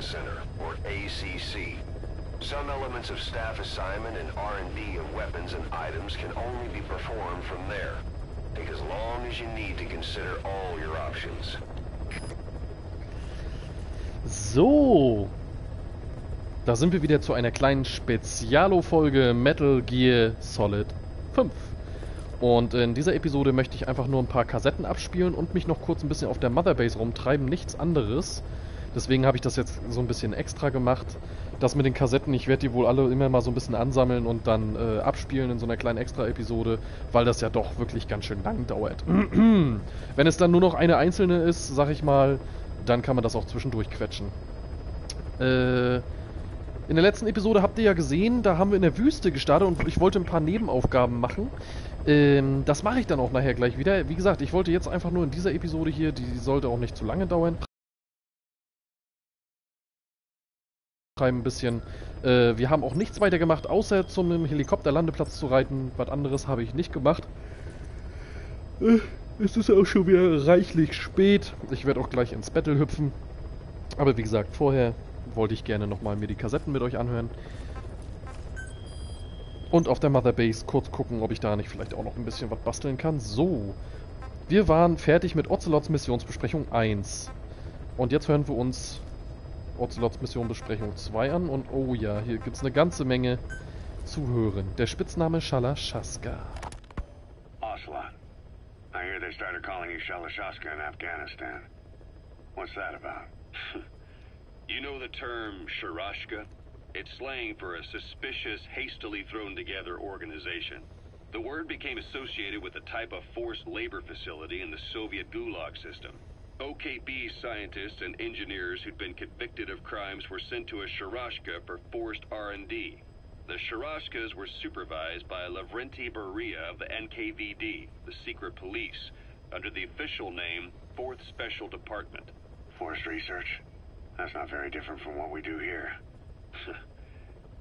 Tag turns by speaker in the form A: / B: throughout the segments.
A: Command Center, or ACC. Some elements of staff assignment and R&D of weapons and items can only be performed from there. Take as long as you need to consider all your options.
B: So, da sind wir wieder zu einer kleinen Spezialo-Folge Metal Gear Solid 5. Und in dieser Episode möchte ich einfach nur ein paar Kassetten abspielen und mich noch kurz ein bisschen auf der Motherbase rumtreiben, nichts anderes. Deswegen habe ich das jetzt so ein bisschen extra gemacht. Das mit den Kassetten, ich werde die wohl alle immer mal so ein bisschen ansammeln und dann abspielen in so einer kleinen Extra-Episode, weil das ja doch wirklich ganz schön lang dauert. Wenn es dann nur noch eine einzelne ist, sag ich mal, dann kann man das auch zwischendurch quetschen. In der letzten Episode habt ihr ja gesehen, da haben wir in der Wüste gestartet und ich wollte ein paar Nebenaufgaben machen. Das mache ich dann auch nachher gleich wieder. Wie gesagt, ich wollte jetzt einfach nur in dieser Episode hier, die sollte auch nicht zu lange dauern, ein bisschen. Wir haben auch nichts weiter gemacht, außer zum Helikopterlandeplatz zu reiten. Was anderes habe ich nicht gemacht. Es ist auch schon wieder reichlich spät. Ich werde auch gleich ins Battle hüpfen. Aber wie gesagt, vorher wollte ich gerne nochmal mir die Kassetten mit euch anhören. Und auf der Motherbase kurz gucken, ob ich da nicht vielleicht auch noch ein bisschen was basteln kann. So, wir waren fertig mit Ocelots Missionsbesprechung 1. Und jetzt hören wir uns Ocelots Missionbesprechung 2 an. Und oh ja, hier gibt es eine ganze Menge zu hören. Der Spitzname Shalashaska.
C: Ocelot. I hear they started calling you Shalashaska in Afghanistan. What's that about?
D: You know the term Sharashka? It's slang for a suspicious, hastily thrown together organization. The word became associated with a type of forced labor facility in the Soviet Gulag system. OKB scientists and engineers who'd been convicted of crimes were sent to a Sharashka for forced R&D. The Sharashkas were supervised by Lavrenti Beria of the NKVD, the secret police, under the official name 4th Special Department.
C: Forced research? That's not very different from what we do here.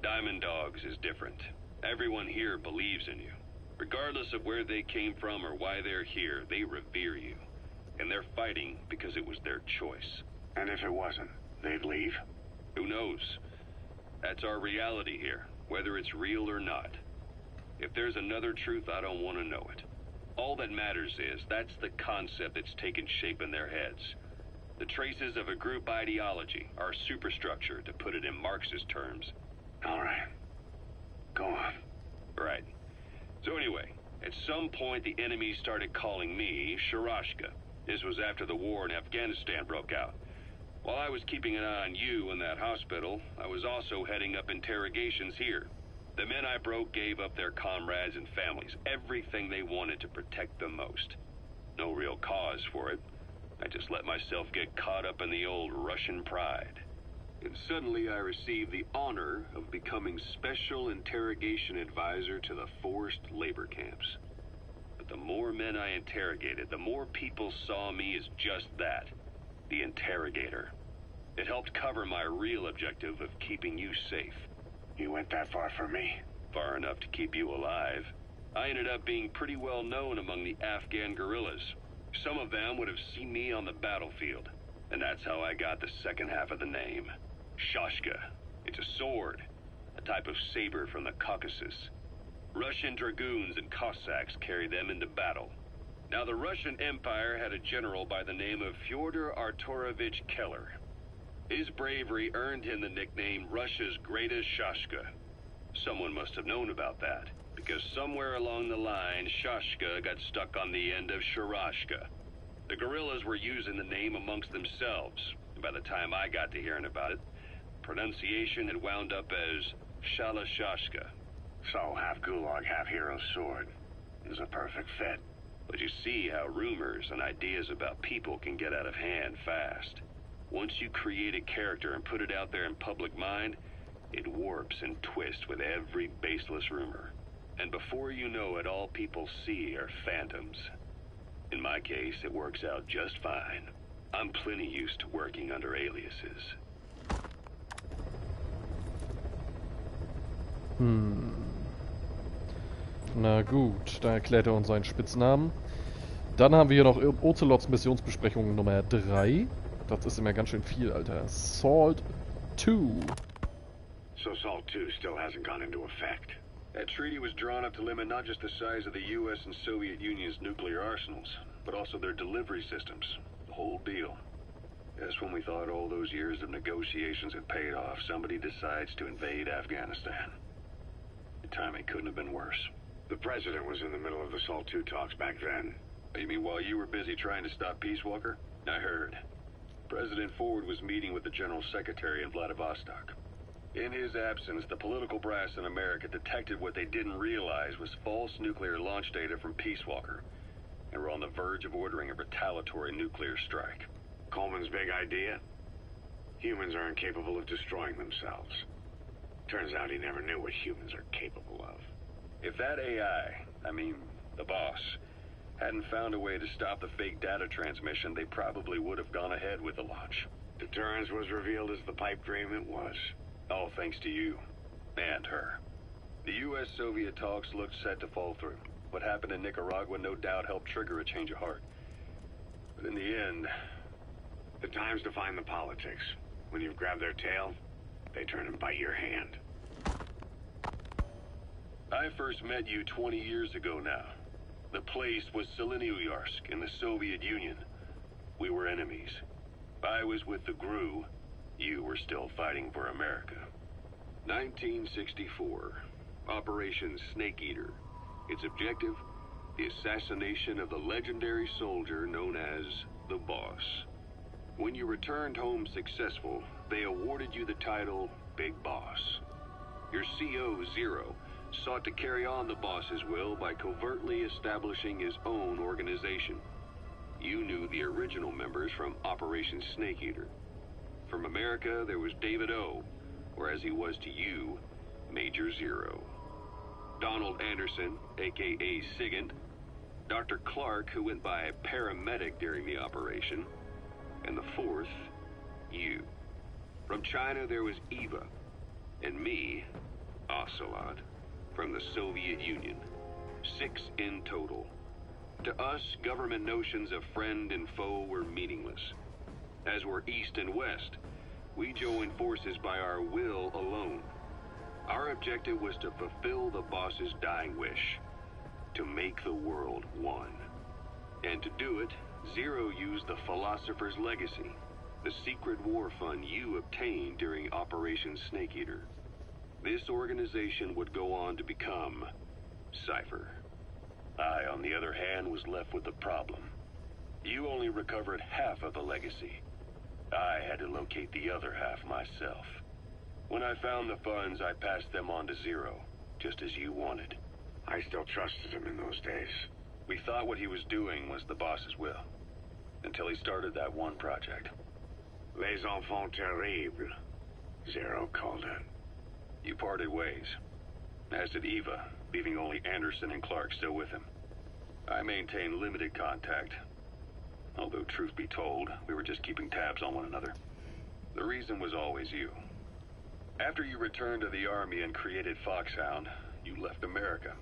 D: Diamond Dogs is different. Everyone here believes in you. Regardless of where they came from or why they're here, they revere you. And they're fighting because it was their choice.
C: And if it wasn't, they'd leave?
D: Who knows? That's our reality here, whether it's real or not. If there's another truth, I don't want to know it. All that matters is that's the concept that's taken shape in their heads. The traces of a group ideology, our superstructure, to put it in Marxist terms.
C: All right. Go on.
D: Right. So anyway, at some point the enemy started calling me Sharashka. This was after the war in Afghanistan broke out. While I was keeping an eye on you in that hospital, I was also heading up interrogations here. The men I broke gave up their comrades and families, everything they wanted to protect them most. No real cause for it. I just let myself get caught up in the old Russian pride. And suddenly I received the honor of becoming Special Interrogation Advisor to the forced labor camps. But the more men I interrogated, the more people saw me as just that, the interrogator. It helped cover my real objective of keeping you safe.
C: You went that far for me?
D: Far enough to keep you alive. I ended up being pretty well known among the Afghan guerrillas. Some of them would have seen me on the battlefield, and that's how I got the second half of the name. Shashka. It's a sword, a type of saber from the Caucasus. Russian dragoons and Cossacks carried them into battle. Now the Russian Empire had a general by the name of Fyodor Arturovich Keller. His bravery earned him the nickname Russia's greatest Shashka. Someone must have known about that, because somewhere along the line, Shashka got stuck on the end of Sharashka. The guerrillas were using the name amongst themselves, and by the time I got to hearing about it, pronunciation had wound up as Shalashashka.
C: So, half Gulag, half Hero's sword. Is a perfect fit.
D: But you see how rumors and ideas about people can get out of hand fast. Once you create a character and put it out there in public mind, it warps and twists with every baseless rumor. And before you know it, all people see are phantoms. In my case, it works out just fine. I'm plenty used to working under aliases.
B: Na gut, da erklärt er uns seinen Spitznamen. Dann haben wir hier noch Ocelots Missionsbesprechung Nummer 3. Das ist immer ganz schön viel, Alter. 2.
C: So SALT II still hasn't gone into effect.
D: That treaty was drawn up to limit not just the size of the U.S. and Soviet Union's nuclear arsenals, but also their delivery systems. The whole deal. Just when we thought all those years of negotiations had paid off, somebody decides to invade Afghanistan. The timing couldn't have been worse.
C: The president was in the middle of the SALT II talks back then.
D: You mean while you were busy trying to stop Peace Walker? I heard. President Ford was meeting with the General Secretary in Vladivostok. In his absence, the political brass in America detected what they didn't realize was false nuclear launch data from Peace Walker, and were on the verge of ordering a retaliatory nuclear strike.
C: Coleman's big idea? Humans are incapable of destroying themselves. Turns out he never knew what humans are capable of.
D: If that AI, the boss, hadn't found a way to stop the fake data transmission, they probably would have gone ahead with the launch.
C: Deterrence was revealed as the pipe dream it was.
D: All thanks to you. And her. The U.S.-Soviet talks looked set to fall through. What happened in Nicaragua no doubt helped trigger a change of heart. But in the end...
C: The times define the politics. When you've grabbed their tail, they turn and bite your hand.
D: I first met you 20 years ago now. The place was Selenouyarsk in the Soviet Union. We were enemies. I was with the GRU. You were still fighting for America. 1964. Operation Snake Eater. Its objective? The assassination of the legendary soldier known as the Boss. When you returned home successful, they awarded you the title Big Boss. Your CO, Zero, sought to carry on the boss's will by covertly establishing his own organization. You knew the original members from Operation Snake Eater. From America, there was David O, or as he was to you, Major Zero. Donald Anderson, a.k.a. Sigint. Dr. Clark, who went by paramedic during the operation. And the fourth, you. From China, there was Eva. And me, Ocelot, from the Soviet Union. 6 in total. To us, government notions of friend and foe were meaningless. As were East and West, we joined forces by our will alone. Our objective was to fulfill the boss's dying wish, to make the world one. And to do it, Zero used the Philosopher's Legacy, the secret war fund you obtained during Operation Snake Eater. This organization would go on to become Cypher. I, on the other hand, was left with the problem. You only recovered half of the legacy. I had to locate the other half myself. When I found the funds, I passed them on to Zero, just as you wanted.
C: I still trusted him in those days.
D: We thought what he was doing was the boss's will, until he started that one project.
C: Les enfants terribles, Zero called it.
D: You parted ways, as did Eva, leaving only Anderson and Clark still with him. I maintained limited contact, although truth be told, we were just keeping tabs on one another. The reason was always you. After you returned to the Army and created Foxhound, you left America.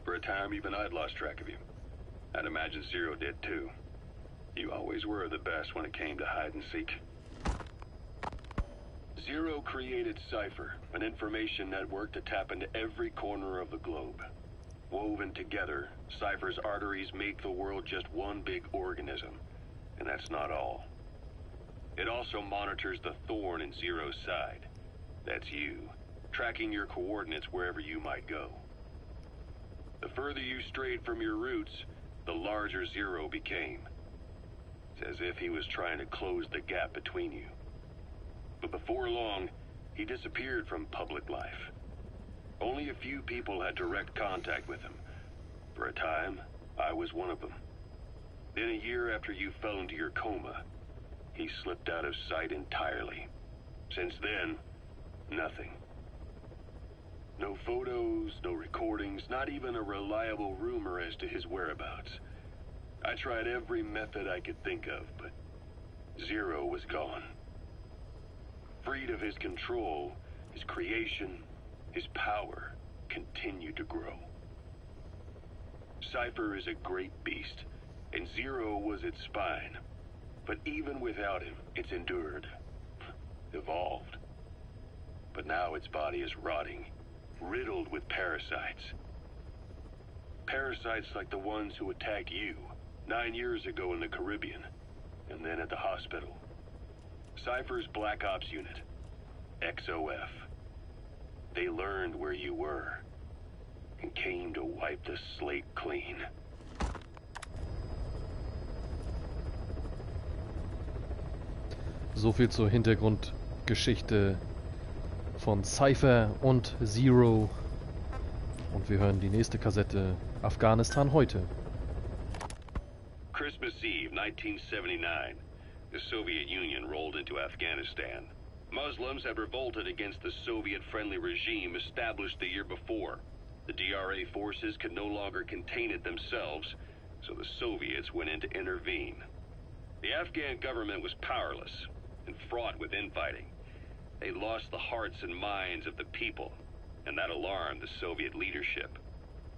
D: For a time, even I'd lost track of you. I'd imagine Zero did too. You always were the best when it came to hide and seek. Zero created Cypher, an information network to tap into every corner of the globe. Woven together, Cypher's arteries make the world just one big organism. And that's not all. It also monitors the thorn in Zero's side. That's you, tracking your coordinates wherever you might go. The further you strayed from your roots, the larger Zero became. It's as if he was trying to close the gap between you. But before long, he disappeared from public life. Only a few people had direct contact with him. For a time, I was one of them. Then a year after you fell into your coma, he slipped out of sight entirely. Since then, nothing. No photos, no recordings, not even a reliable rumor as to his whereabouts. I tried every method I could think of, but Zero was gone. Freed of his control, his creation, his power continued to grow. Cypher is a great beast, and Zero was its spine. But even without him, it's endured, evolved. but now its body is rotting, riddled with parasites. Parasites like the ones who attacked you 9 years ago in the Caribbean, and then at the hospital. Cypher's Black Ops Unit, XOF. They learned where you were, and came to wipe the slate clean.
B: So viel zur Hintergrundgeschichte von Cypher und Zero. Und wir hören die nächste Kassette, Afghanistan heute.
D: Christmas Eve, 1979. The Soviet Union rolled into Afghanistan. Muslims had revolted against the Soviet-friendly regime established the year before. The DRA forces could no longer contain it themselves, so the Soviets went in to intervene. The Afghan government was powerless and fraught with infighting. They lost the hearts and minds of the people, and that alarmed the Soviet leadership.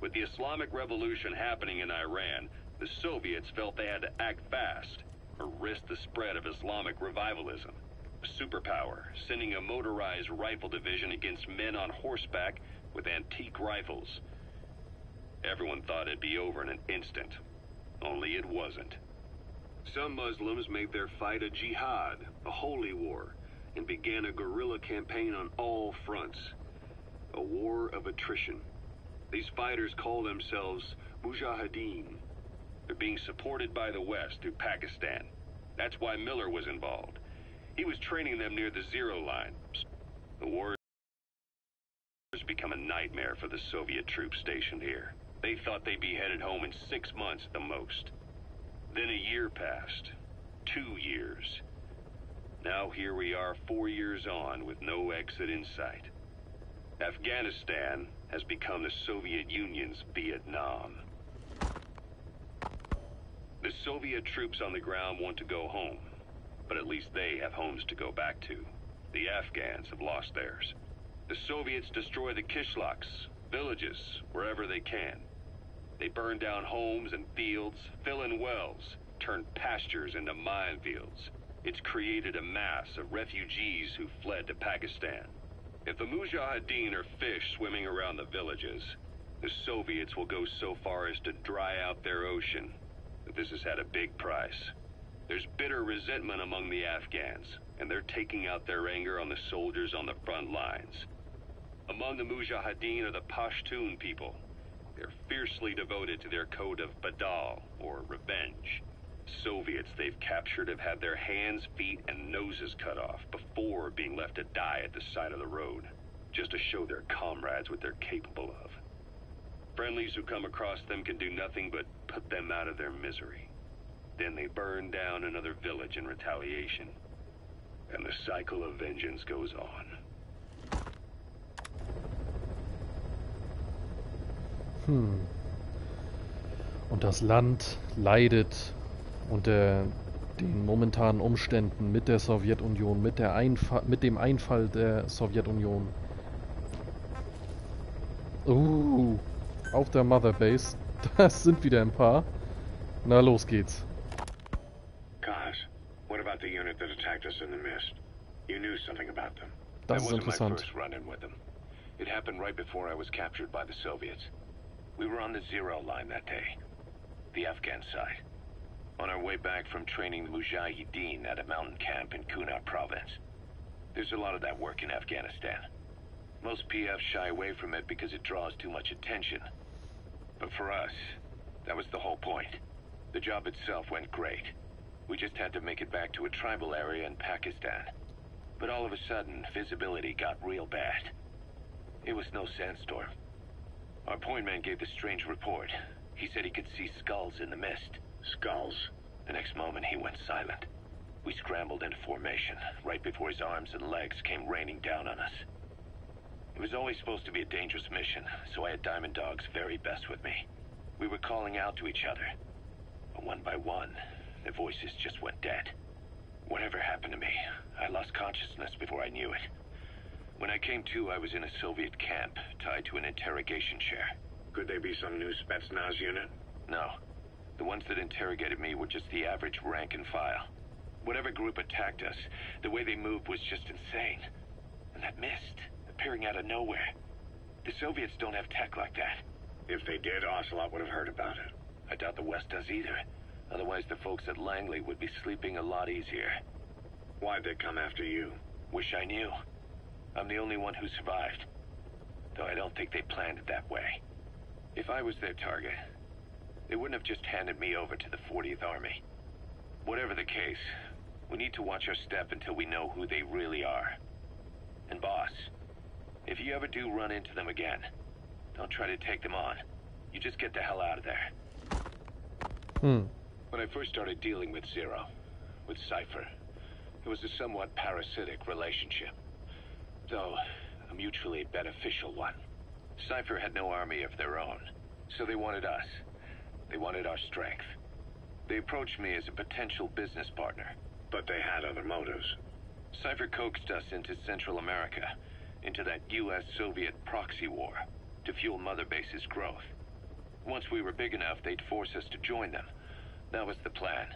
D: With the Islamic Revolution happening in Iran, the Soviets felt they had to act fast or risk the spread of Islamic revivalism. A superpower, sending a motorized rifle division against men on horseback with antique rifles. Everyone thought it'd be over in an instant, only it wasn't. Some Muslims made their fight a jihad, a holy war, and began a guerrilla campaign on all fronts. A war of attrition. These fighters call themselves Mujahideen. They're being supported by the West through Pakistan. That's why Miller was involved. He was training them near the zero line. The war has become a nightmare for the Soviet troops stationed here. They thought they'd be headed home in 6 months at the most. Then a year passed. 2 years. Now here we are 4 years on with no exit in sight. Afghanistan has become the Soviet Union's Vietnam. The Soviet troops on the ground want to go home, but at least they have homes to go back to. The Afghans have lost theirs. The Soviets destroy the kishlaks, villages, wherever they can. They burn down homes and fields, fill in wells, turn pastures into minefields. It's created a mass of refugees who fled to Pakistan. If the Mujahideen are fish swimming around the villages, the Soviets will go so far as to dry out their ocean. But this has had a big price. There's bitter resentment among the Afghans, and they're taking out their anger on the soldiers on the front lines. Among the Mujahideen are the Pashtun people. They're fiercely devoted to their code of Badal, or revenge. Soviets they've captured have had their hands, feet, and noses cut off before being left to die at the side of the road, just to show their comrades what they're capable of. Friendlies who come across them can do nothing but put them out of their misery. Then they burn down another village in retaliation. And the cycle of vengeance goes on.
B: Und das Land leidet unter den momentanen Umständen mit der Sowjetunion, mit dem Einfall der Sowjetunion. Auf der Motherbase, das sind wieder ein paar. Na, los geht's.
C: Kaz, what about the unit that attacked us in the mist? You knew something about them.
B: Das ist
C: That wasn't
B: interessant.
C: my first run-in with them. It happened right before I was captured by the Soviets. We were on the zero line that day, the Afghan side. On our way back from training the Mujahideen at a mountain camp in Kunar province. There's a lot of that work in Afghanistan. Most PFs shy away from it because it draws too much attention. But for us, that was the whole point. The job itself went great. We just had to make it back to a tribal area in Pakistan. But all of a sudden, visibility got real bad. It was no sandstorm. Our point man gave this strange report. He said he could see skulls in the mist. Skulls? The next moment, he went silent. We scrambled into formation, right before his arms and legs came raining down on us. It was always supposed to be a dangerous mission, so I had Diamond Dog's very best with me. We were calling out to each other. But one by one, their voices just went dead. Whatever happened to me, I lost consciousness before I knew it. When I came to, I was in a Soviet camp, tied to an interrogation chair. Could they be some new Spetsnaz unit?
A: No. The ones that interrogated me were just the average rank and file. Whatever group attacked us, the way they moved was just insane. And that mist,
C: appearing out of nowhere. The Soviets don't have tech like that.
D: If they did, Ocelot would have heard about it.
C: I doubt the West does either. Otherwise, the folks at Langley would be sleeping a lot easier.
D: Why'd they come after you?
C: Wish I knew. I'm the only one who survived. Though I don't think they planned it that way. If I was their target, they wouldn't have just handed me over to the 40th Army. Whatever the case, we need to watch our step until we know who they really are. And boss, if you ever do run into them again, don't try to take them on. You just get the hell out of there. When I first started dealing with Zero, with Cypher, it was a somewhat parasitic relationship. Though, a mutually beneficial one. Cypher had no army of their own, so they wanted us. They wanted our strength. They approached me as a potential business partner.
D: But they had other motives.
C: Cypher coaxed us into Central America, into that US-Soviet proxy war, to fuel Motherbase's growth. Once we were big enough, they'd force us to join them. That was the plan.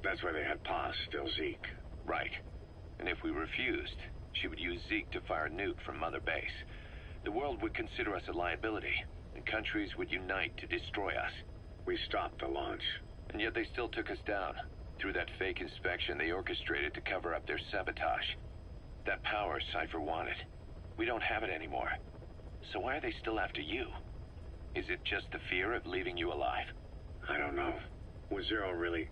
D: That's why they had Paz, still Zeke.
C: Right. And if we refused, she would use Zeke to fire a nuke from Motherbase. The world would consider us a liability, and countries would unite to destroy us.
D: We stopped the launch.
C: And yet they still took us down. Through that fake inspection they orchestrated to cover up their sabotage. That power Cypher wanted. We don't have it anymore. So why are they still after you? Is it just the fear of leaving you alive?
D: I don't know. Was Zero really...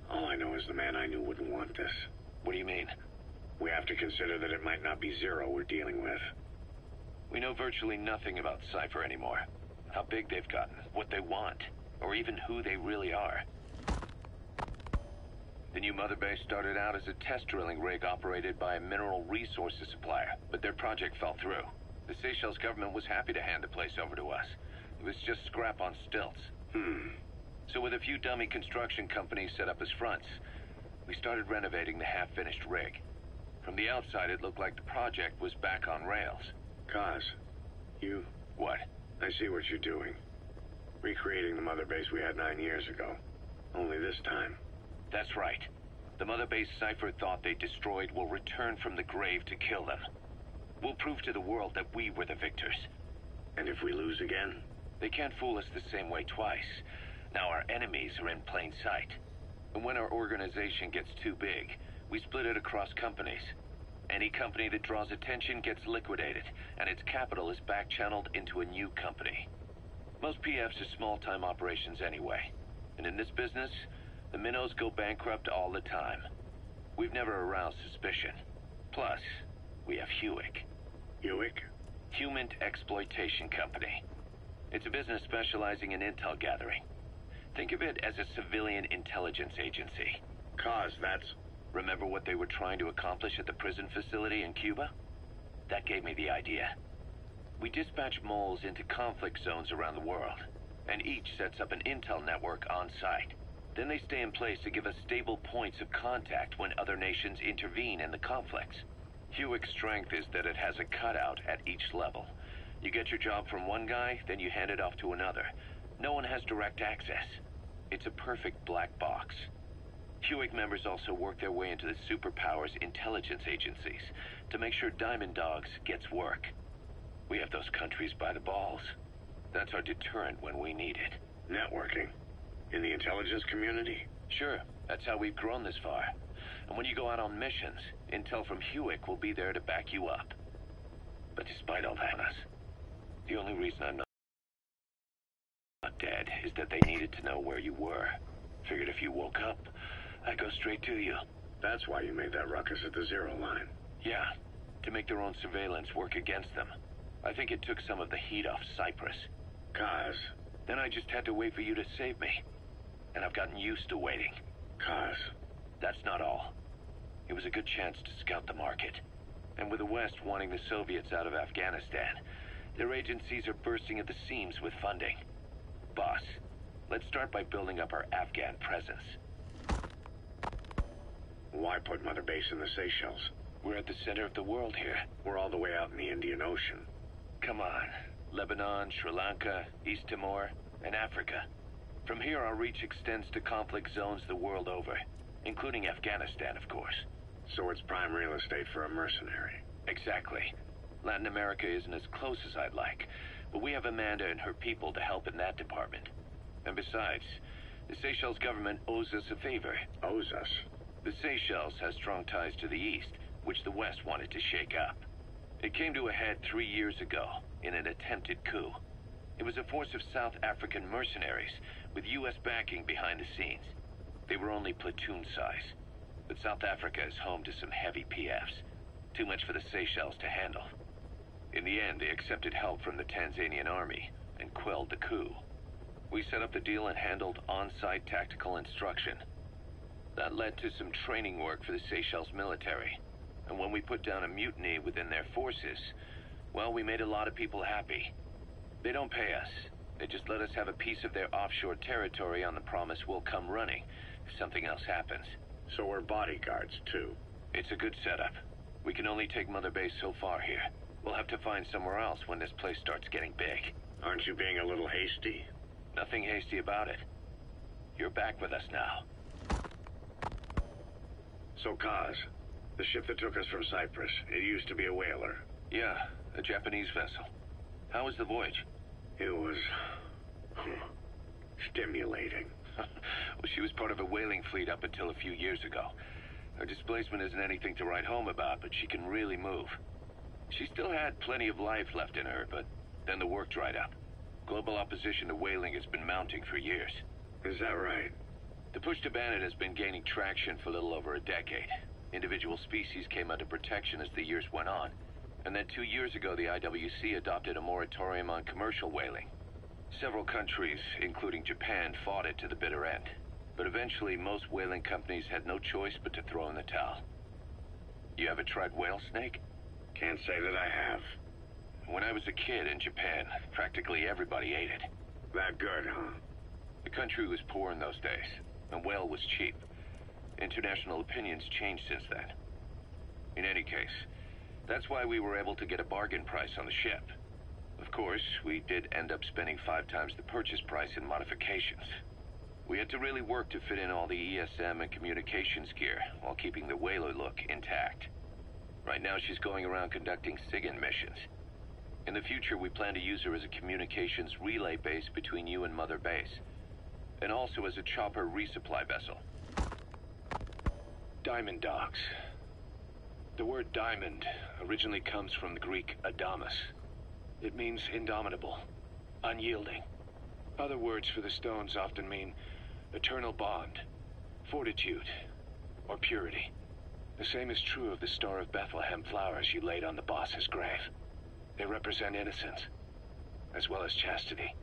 D: All I know is the man I knew wouldn't want this.
C: What do you mean?
D: We have to consider that it might not be Zero we're dealing with.
C: We know virtually nothing about Cypher anymore. How big they've gotten, what they want, or even who they really are. The new Motherbase started out as a test drilling rig operated by a mineral resources supplier, but their project fell through. The Seychelles government was happy to hand the place over to us. It was just scrap on stilts. So with a few dummy construction companies set up as fronts, we started renovating the half-finished rig. From the outside, it looked like the project was back on rails.
D: Kaz, you...
C: What?
D: I see what you're doing. Recreating the Motherbase we had 9 years ago. Only this time.
C: That's right. The Motherbase Cypher thought they destroyed will return from the grave to kill them. We'll prove to the world that we were the victors.
D: And if we lose again?
C: They can't fool us the same way twice. Now our enemies are in plain sight. And when our organization gets too big, we split it across companies. Any company that draws attention gets liquidated, and its capital is back-channeled into a new company. Most PFs are small-time operations anyway. And in this business, the minnows go bankrupt all the time. We've never aroused suspicion. Plus, we have Hewick.
D: Hewick?
C: Human Exploitation Company. It's a business specializing in intel gathering. Think of it as a civilian intelligence agency.
D: Kaz, that's...
C: Remember what they were trying to accomplish at the prison facility in Cuba? That gave me the idea. We dispatch moles into conflict zones around the world, and each sets up an intel network on site. Then they stay in place to give us stable points of contact when other nations intervene in the conflicts. Hewick's strength is that it has a cutout at each level. You get your job from one guy, then you hand it off to another. No one has direct access. It's a perfect black box. Hewick members also work their way into the superpowers intelligence agencies to make sure Diamond Dogs gets work. We have those countries by the balls. That's our deterrent when we need it.
D: Networking? In the intelligence community?
C: Sure, that's how we've grown this far. And when you go out on missions, intel from Hewick will be there to back you up. But despite all that, the only reason I'm not dead is that they needed to know where you were. Figured if you woke up, I'd go straight to you.
D: That's why you made that ruckus at the Zero line.
C: Yeah, to make their own surveillance work against them. I think it took some of the heat off Cyprus.
D: Kaz.
C: Then I just had to wait for you to save me. And I've gotten used to waiting.
D: Kaz.
C: That's not all. It was a good chance to scout the market. And with the West wanting the Soviets out of Afghanistan, their agencies are bursting at the seams with funding. Boss, let's start by building up our Afghan presence.
D: Why put Motherbase in the Seychelles?
C: We're at the center of the world here.
D: We're all the way out in the Indian Ocean.
C: Come on. Lebanon, Sri Lanka, East Timor, and Africa. From here, our reach extends to conflict zones the world over, including Afghanistan, of course.
D: So it's prime real estate for a mercenary.
C: Exactly. Latin America isn't as close as I'd like, but we have Amanda and her people to help in that department. And besides, the Seychelles government owes us a favor.
A: Owes us?
C: The Seychelles has strong ties to the east, which the west wanted to shake up. It came to a head 3 years ago, in an attempted coup. It was a force of South African mercenaries, with U.S. backing behind the scenes. They were only platoon size, but South Africa is home to some heavy PFs. Too much for the Seychelles to handle. In the end, they accepted help from the Tanzanian army and quelled the coup. We set up the deal and handled on-site tactical instruction. That led to some training work for the Seychelles military. And when we put down a mutiny within their forces, well, we made a lot of people happy. They don't pay us. They just let us have a piece of their offshore territory on the promise we'll come running if something else happens.
A: So we're bodyguards, too.
C: It's a good setup. We can only take Motherbase so far here. We'll have to find somewhere else when this place starts getting big.
A: Aren't you being a little hasty?
C: Nothing hasty about it. You're back with us now.
A: So, Kaz, the ship that took us from Cyprus, it used to be a whaler.
C: Yeah, a Japanese vessel. How was the voyage?
A: It was... stimulating.
C: Well, she was part of a whaling fleet up until a few years ago. Her displacement isn't anything to write home about, but she can really move. She still had plenty of life left in her, but then the work dried up. Global opposition to whaling has been mounting for years.
A: Is that right?
C: The push to ban it has been gaining traction for a little over a decade. Individual species came under protection as the years went on. And then 2 years ago, the IWC adopted a moratorium on commercial whaling. Several countries, including Japan, fought it to the bitter end. But eventually, most whaling companies had no choice but to throw in the towel. You ever tried whale snake?
A: Can't say that I have.
C: When I was a kid in Japan, practically everybody ate it.
A: That good, huh?
C: The country was poor in those days, and whale was cheap. International opinions changed since then. In any case, that's why we were able to get a bargain price on the ship. Of course, we did end up spending 5 times the purchase price in modifications. We had to really work to fit in all the ESM and communications gear while keeping the whaler look intact. Right now she's going around conducting SIGINT missions. In the future, we plan to use her as a communications relay base between you and Motherbase, and also as a chopper resupply vessel. Diamond dogs. The word diamond originally comes from the Greek adamas. It means indomitable, unyielding. Other words for the stones often mean eternal bond, fortitude, or purity. The same is true of the Star of Bethlehem flowers you laid on the boss's grave. They represent innocence, as well as chastity,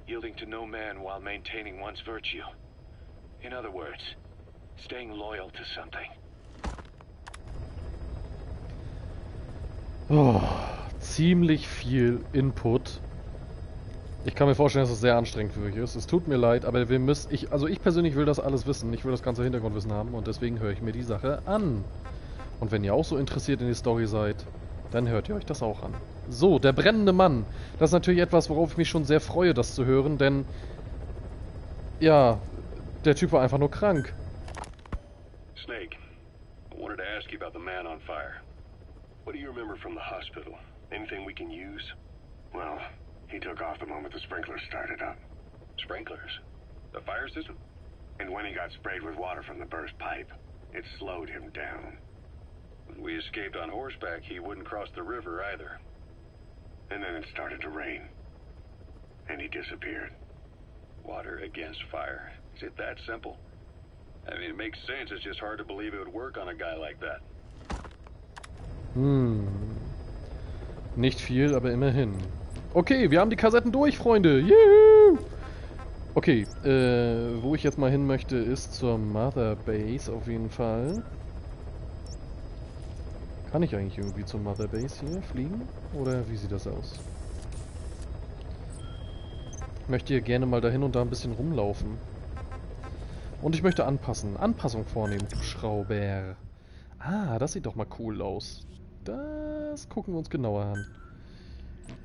C: yielding to no man while maintaining one's virtue. In other words, staying loyal to something.
B: Oh, ziemlich viel Input. Ich kann mir vorstellen, dass es sehr anstrengend für euch ist. Es tut mir leid, aber ich persönlich will das alles wissen. Ich will das ganze Hintergrundwissen haben und deswegen höre ich mir die Sache an. Und wenn ihr auch so interessiert in die Story seid, dann hört ihr euch das auch an. So, der brennende Mann. Das ist natürlich etwas, worauf ich mich schon sehr freue, das zu hören, denn ja, der Typ war einfach nur krank.
A: Snake, I wanted to ask you about the man on fire. What do you remember from the hospital? Anything we can use? Well, he took off the moment the sprinklers started up.
C: Sprinklers? The fire system?
A: And when he got sprayed with water from the burst pipe, it slowed him down.
C: When we escaped on horseback, he wouldn't cross the river either.
A: And then it started to rain. And he disappeared.
C: Water against fire. Is it that simple? I mean, it makes sense. It's just hard to believe it would work on a guy like that.
B: Nicht viel, aber immerhin. Okay, wir haben die Kassetten durch, Freunde. Juhu! Okay, wo ich jetzt mal hin möchte, ist zur Motherbase auf jeden Fall. Kann ich eigentlich irgendwie zur Motherbase hier fliegen? Oder wie sieht das aus? Ich möchte hier gerne mal dahin und da ein bisschen rumlaufen. Und ich möchte Anpassung vornehmen, Schrauber. Ah, das sieht doch mal cool aus. Das gucken wir uns genauer an.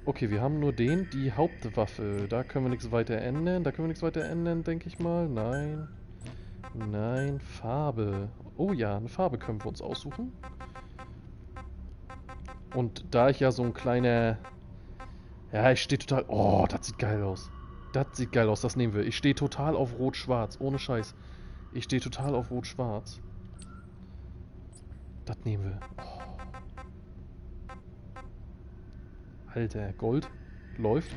B: Okay, wir haben nur die Hauptwaffe. Da können wir nichts weiter ändern. Da können wir nichts weiter ändern, denke ich mal. Nein. Nein, Farbe. Oh ja, eine Farbe können wir uns aussuchen. Und da ich ja so ein kleiner... Ja, ich stehe total... Oh, das sieht geil aus. Das sieht geil aus, das nehmen wir. Ich stehe total auf Rot-Schwarz, ohne Scheiß. Ich stehe total auf Rot-Schwarz. Das nehmen wir. Oh. Alter, Gold. Läuft.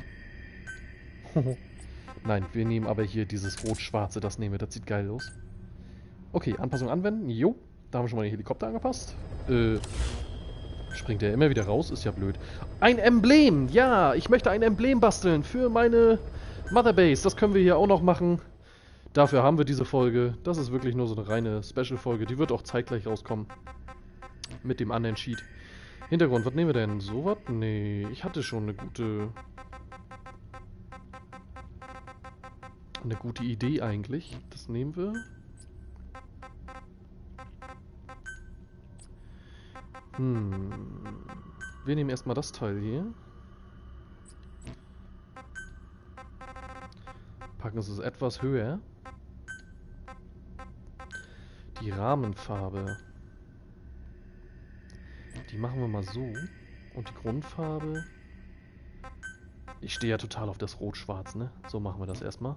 B: Nein, wir nehmen aber hier dieses Rot-Schwarze, das nehmen wir. Das sieht geil aus. Okay, Anpassung anwenden. Jo, da haben wir schon mal den Helikopter angepasst. Springt der immer wieder raus? Ist ja blöd. Ein Emblem! Ja, ich möchte ein Emblem basteln für meine Motherbase. Das können wir hier auch noch machen. Dafür haben wir diese Folge. Das ist wirklich nur so eine reine Special-Folge. Die wird auch zeitgleich rauskommen. Mit dem anderen Sheet. Hintergrund, was nehmen wir denn? Sowas? Nee, ich hatte schon eine gute Idee eigentlich. Das nehmen wir. Wir nehmen erstmal das Teil hier. Packen es etwas höher. Die Rahmenfarbe. Die machen wir mal so. Und die Grundfarbe. Ich stehe ja total auf das Rot-Schwarz, ne? So machen wir das erstmal.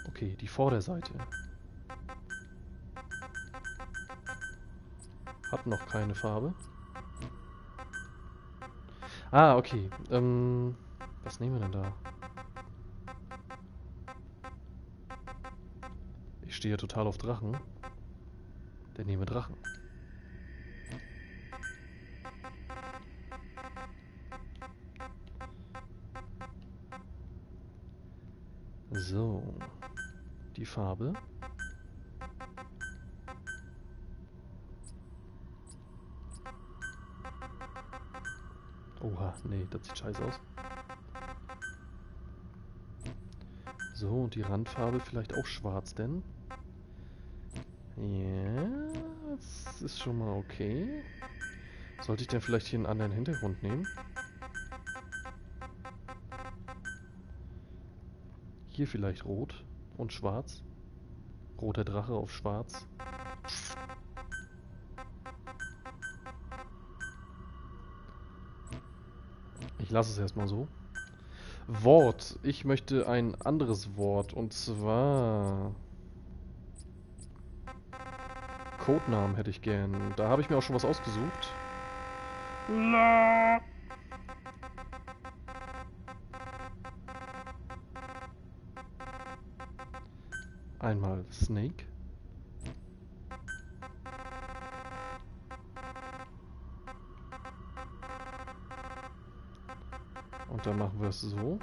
B: Okay, die Vorderseite. Hat noch keine Farbe. Ah, okay. Was nehmen wir denn da? Ich stehe ja total auf Drachen. Dann nehmen wir Drachen. So. Die Farbe. Oha, nee, das sieht scheiße aus. So, und die Randfarbe vielleicht auch schwarz, denn? Ja, das ist schon mal okay. Sollte ich denn vielleicht hier einen anderen Hintergrund nehmen? Hier vielleicht rot und schwarz. Roter Drache auf schwarz. Ich lasse es erstmal so. Wort. Ich möchte ein anderes Wort. Und zwar... Codenamen hätte ich gern. Da habe ich mir auch schon was ausgesucht. Einmal Snake. Und dann machen wir es so.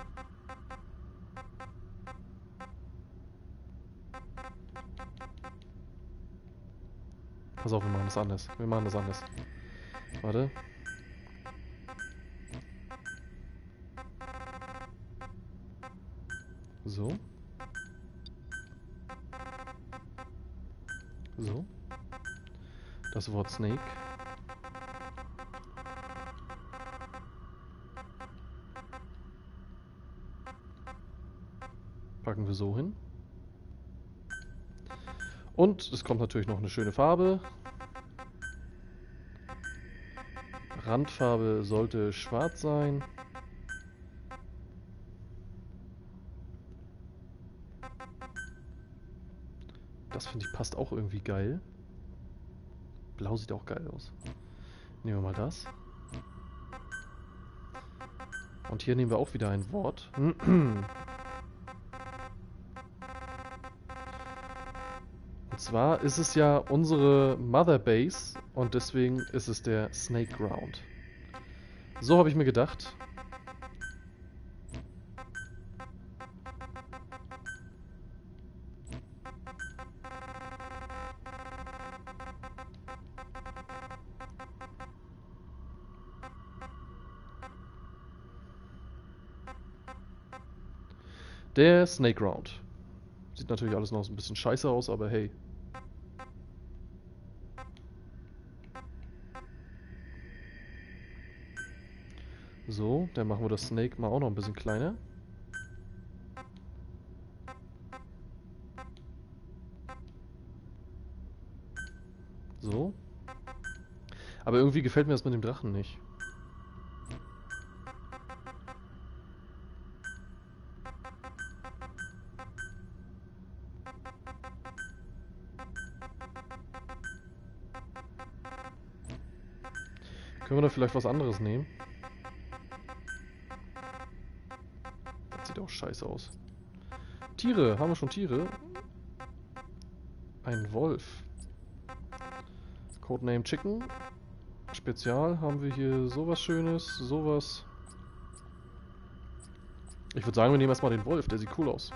B: Pass auf, wir machen das anders. Wir machen das anders. Warte. So. So. Das Wort Snake. Packen wir so hin. Und es kommt natürlich noch eine schöne Farbe. Randfarbe sollte schwarz sein. Das finde ich passt auch irgendwie geil. Blau sieht auch geil aus. Nehmen wir mal das. Und hier nehmen wir auch wieder ein Wort. Und zwar ist es ja unsere Motherbase und deswegen ist es der Snake Ground. So habe ich mir gedacht. Der Snake Ground. Sieht natürlich alles noch ein bisschen scheiße aus, aber hey. So, dann machen wir das Snake mal auch noch ein bisschen kleiner. So. Aber irgendwie gefällt mir das mit dem Drachen nicht. Können wir da vielleicht was anderes nehmen? Das sieht auch scheiße aus. Tiere, haben wir schon Tiere? Ein Wolf. Codename Chicken. Spezial haben wir hier sowas Schönes, sowas. Ich würde sagen, wir nehmen erstmal den Wolf, der sieht cool aus.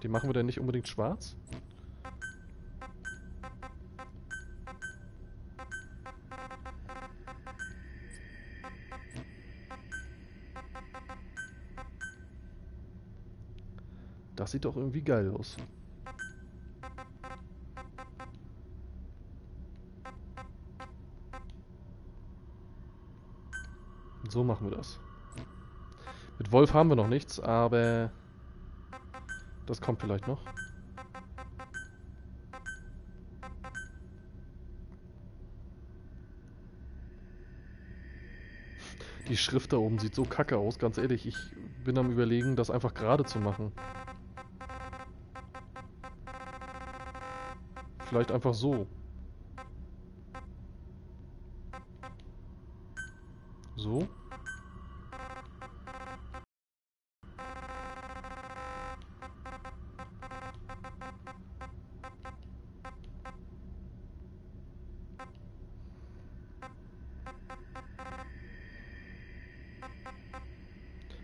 B: Den machen wir denn nicht unbedingt schwarz? Das sieht doch irgendwie geil aus. So machen wir das. Mit Wolf haben wir noch nichts, aber das kommt vielleicht noch. Die Schrift da oben sieht so kacke aus, ganz ehrlich. Ich bin am Überlegen, das einfach gerade zu machen. Vielleicht einfach so. So.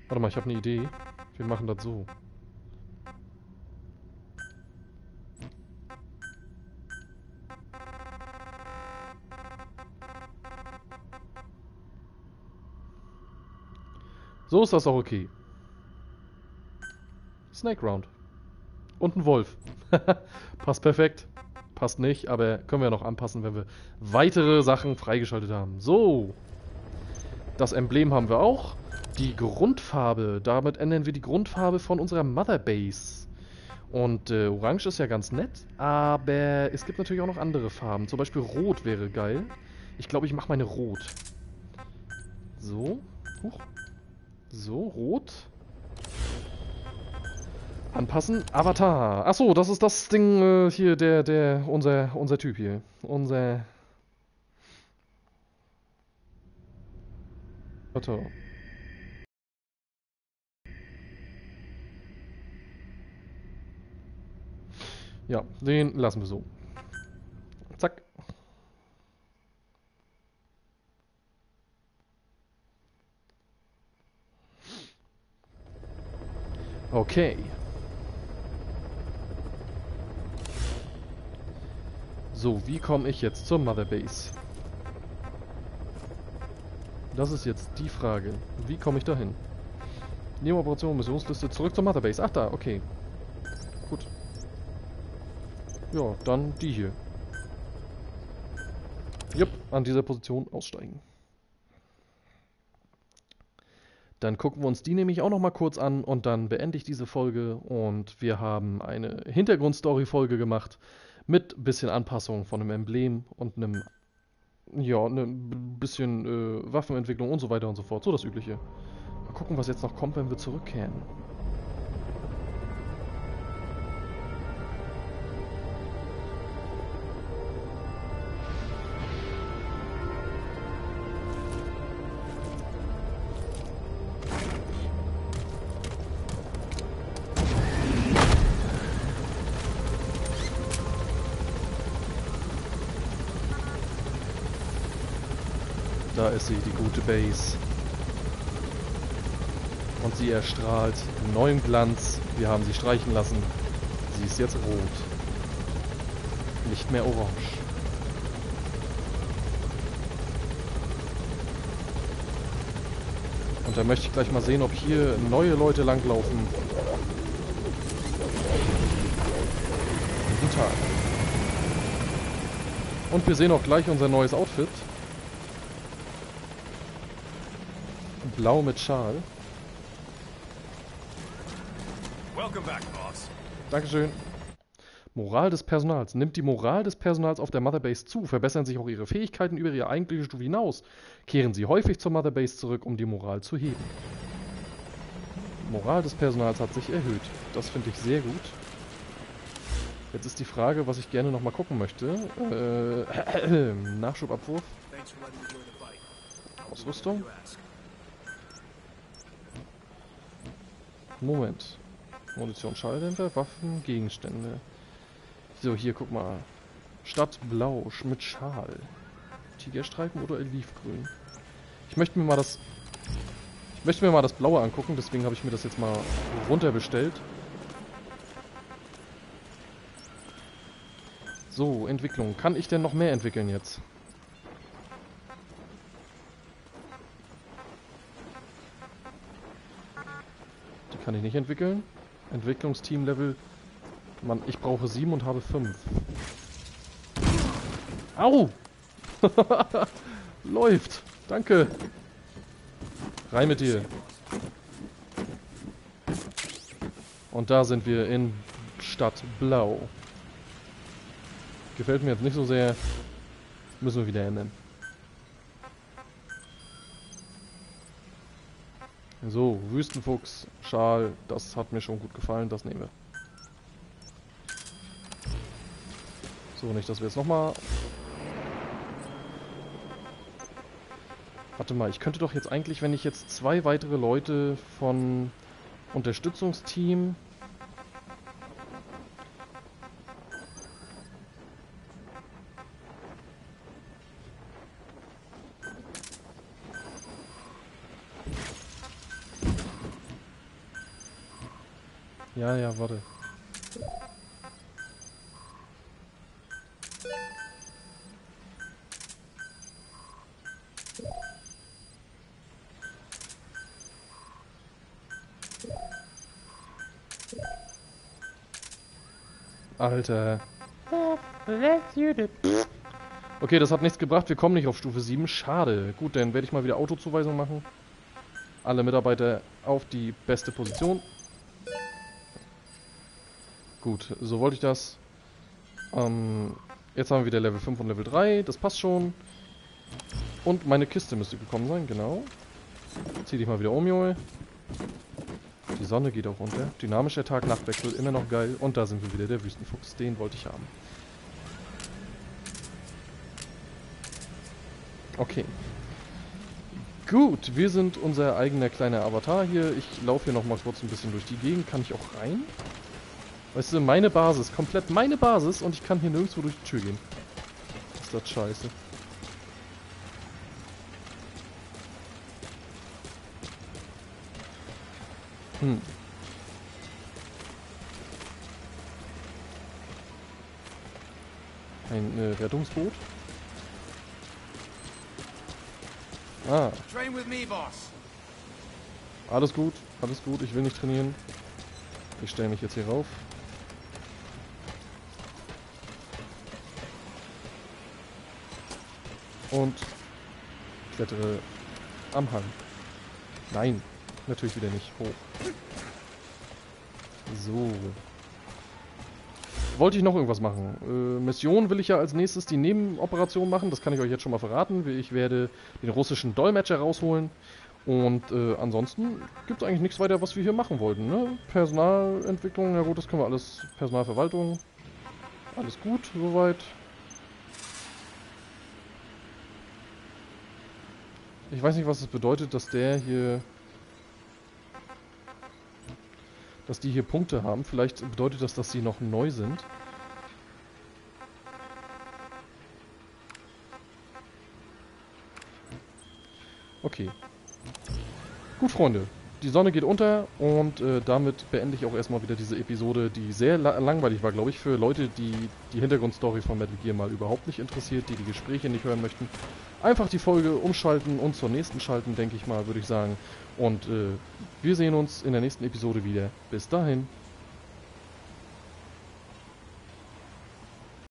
B: Warte mal, ich habe eine Idee. Wir machen das so. So ist das auch okay. Snake Round. Und ein Wolf. Passt perfekt. Passt nicht, aber können wir ja noch anpassen, wenn wir weitere Sachen freigeschaltet haben. So. Das Emblem haben wir auch. Die Grundfarbe. Damit ändern wir die Grundfarbe von unserer Motherbase. Und Orange ist ja ganz nett, aber es gibt natürlich auch noch andere Farben. Zum Beispiel Rot wäre geil. Ich glaube, ich mache meine Rot. So. Huch. So, Rot. Anpassen. Avatar. Achso, das ist das Ding hier, unser Typ hier. Unser Avatar. Ja, den lassen wir so. Zack. Okay. So, wie komme ich jetzt zur Motherbase? Das ist jetzt die Frage. Wie komme ich dahin? Nebenoperation, Missionsliste, zurück zur Motherbase. Ach da, okay. Gut. Ja, dann die hier. Jupp, an dieser Position aussteigen. Dann gucken wir uns die nämlich auch noch mal kurz an und dann beende ich diese Folge und wir haben eine Hintergrundstory-Folge gemacht mit bisschen Anpassung von einem Emblem und einem, ja, ein bisschen Waffenentwicklung und so weiter und so fort. So das Übliche. Mal gucken, was jetzt noch kommt, wenn wir zurückkehren. Da ist sie, die gute Base. Und sie erstrahlt in neuem Glanz. Wir haben sie streichen lassen. Sie ist jetzt rot. Nicht mehr orange. Und da möchte ich gleich mal sehen, ob hier neue Leute langlaufen. Guten Tag. Und wir sehen auch gleich unser neues Outfit. Blau mit Schal. Dankeschön. Moral des Personals. Nimmt die Moral des Personals auf der Motherbase zu, verbessern sich auch ihre Fähigkeiten über ihre eigentliche Stufe hinaus, kehren sie häufig zur Motherbase zurück, um die Moral zu heben. Moral des Personals hat sich erhöht. Das finde ich sehr gut. Jetzt ist die Frage, was ich gerne nochmal gucken möchte. Nachschubabwurf. Ausrüstung. Moment. Munition, Schalldämpfer, Waffen, Gegenstände. So, hier, guck mal. Stadt Blau mit Schal. Tigerstreifen oder Olivgrün? Ich möchte mir mal das Blaue angucken, deswegen habe ich mir das jetzt mal runterbestellt. So, Entwicklung. Kann ich denn noch mehr entwickeln jetzt? Die kann ich nicht entwickeln. Entwicklungsteam-Level. Mann, ich brauche 7 und habe 5. Au! Läuft. Danke. Rein mit dir. Und da sind wir in Stadt Blau. Gefällt mir jetzt nicht so sehr. Müssen wir wieder ändern. So, Wüstenfuchs, Schal, das hat mir schon gut gefallen, das nehmen wir. So, nicht, dass wir jetzt nochmal... Warte mal, ich könnte doch jetzt eigentlich, wenn ich jetzt 2 weitere Leute von Unterstützungsteam... Ja, warte. Alter. Okay, das hat nichts gebracht. Wir kommen nicht auf Stufe 7. Schade. Gut, dann werde ich mal wieder Autozuweisung machen. Alle Mitarbeiter auf die beste Position. Gut, so wollte ich das. Jetzt haben wir wieder Level 5 und Level 3. Das passt schon. Und meine Kiste müsste gekommen sein, genau. Zieh dich mal wieder um, Junge. Die Sonne geht auch runter. Dynamischer Tag-Nacht-Wechsel, immer noch geil. Und da sind wir wieder, der Wüstenfuchs. Den wollte ich haben. Okay. Gut, wir sind unser eigener kleiner Avatar hier. Ich laufe hier nochmal kurz ein bisschen durch die Gegend. Kann ich auch rein? Weißt du, meine Basis, komplett meine Basis und ich kann hier nirgendwo durch die Tür gehen. Ist das scheiße. Ein Rettungsboot. Ah. Alles gut, ich will nicht trainieren. Ich stelle mich jetzt hier rauf. Und klettere am Hang. Nein, natürlich wieder nicht hoch. So. Wollte ich noch irgendwas machen? Mission will ich ja als nächstes die Nebenoperation machen. Das kann ich euch jetzt schon mal verraten. Ich werde den russischen Dolmetscher rausholen. Und ansonsten gibt es eigentlich nichts weiter, was wir hier machen wollten. Ne? Personalentwicklung, ja gut, das können wir alles. Personalverwaltung. Alles gut, soweit. Ich weiß nicht, was es bedeutet, dass der hier... Dass die hier Punkte haben. Vielleicht bedeutet das, dass sie noch neu sind. Okay. Gut, Freunde. Die Sonne geht unter und damit beende ich auch erstmal wieder diese Episode, die sehr langweilig war, glaube ich, für Leute, die die Hintergrundstory von Metal Gear mal überhaupt nicht interessiert, die die Gespräche nicht hören möchten. Einfach die Folge umschalten und zur nächsten schalten, denke ich mal, würde ich sagen. Und wir sehen uns in der nächsten Episode wieder. Bis dahin.